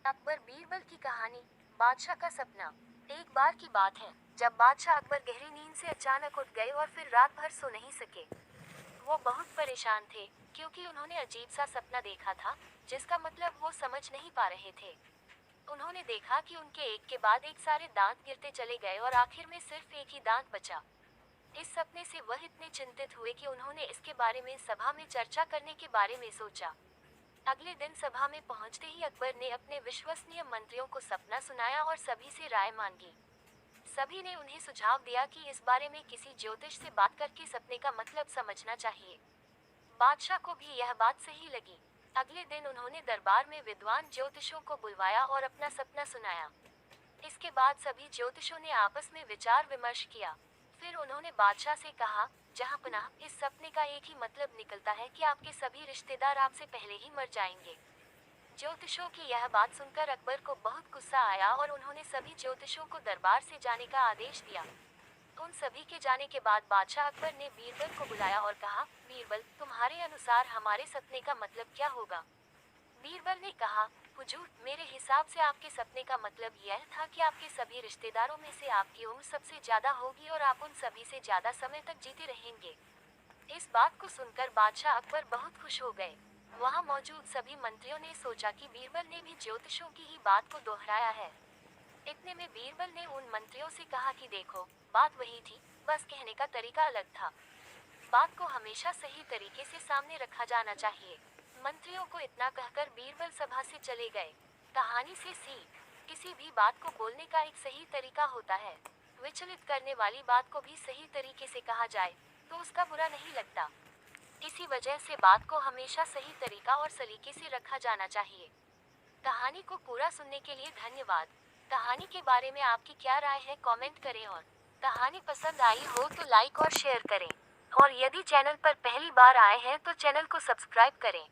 अकबर बीरबल की कहानी। बादशाह का सपना। एक बार की बात है जब बादशाह अकबर गहरी नींद से अचानक उठ गए और फिर रात भर सो नहीं सके। वो बहुत परेशान थे क्योंकि उन्होंने अजीब सा सपना देखा था जिसका मतलब वो समझ नहीं पा रहे थे। उन्होंने देखा कि उनके एक के बाद एक सारे दांत गिरते चले गए और आखिर में सिर्फ एक ही दांत बचा। इस सपने से वह इतने चिंतित हुए कि उन्होंने इसके बारे में सभा में चर्चा करने के बारे में सोचा। अगले दिन सभा में पहुंचते ही अकबर ने अपने विश्वसनीय मंत्रियों को सपना सुनाया और सभी से राय मांगी। सभी ने उन्हें सुझाव दिया कि इस बारे में किसी ज्योतिष से बात करके सपने का मतलब समझना चाहिए। बादशाह को भी यह बात सही लगी। अगले दिन उन्होंने दरबार में विद्वान ज्योतिषों को बुलवाया और अपना सपना सुनाया। इसके बाद सभी ज्योतिषों ने आपस में विचार विमर्श किया। फिर उन्होंने बादशाह से कहा, जहांपनाह, इस सपने का एक ही मतलब निकलता है कि आपके सभी रिश्तेदार आपसे पहले ही मर जाएंगे। ज्योतिषों की यह बात सुनकर अकबर को बहुत गुस्सा आया और उन्होंने सभी ज्योतिषों को दरबार से जाने का आदेश दिया। उन सभी के जाने के बाद बादशाह अकबर ने बीरबल को बुलाया और कहा, बीरबल, तुम्हारे अनुसार हमारे सपने का मतलब क्या होगा? बीरबल ने कहा, हुजूर, मेरे हिसाब से आपके सपने का मतलब यह था कि आपके सभी रिश्तेदारों में से आपकी उम्र सबसे ज्यादा होगी और आप उन सभी से ज्यादा समय तक जीते रहेंगे। इस बात को सुनकर बादशाह अकबर बहुत खुश हो गए। वहां मौजूद सभी मंत्रियों ने सोचा कि बीरबल ने भी ज्योतिषों की ही बात को दोहराया है। इतने में बीरबल ने उन मंत्रियों से कहा कि देखो, बात वही थी, बस कहने का तरीका अलग था। बात को हमेशा सही तरीके से सामने रखा जाना चाहिए। मंत्रियों को इतना कहकर बीरबल सभा से चले गए। कहानी से सीख। किसी भी बात को बोलने का एक सही तरीका होता है। विचलित करने वाली बात को भी सही तरीके से कहा जाए तो उसका बुरा नहीं लगता। इसी वजह से बात को हमेशा सही तरीका और सलीके से रखा जाना चाहिए। कहानी को पूरा सुनने के लिए धन्यवाद। कहानी के बारे में आपकी क्या राय है, कमेंट करें और कहानी पसंद आई हो तो लाइक और शेयर करें। और यदि चैनल पर पहली बार आए हैं तो चैनल को सब्सक्राइब करें।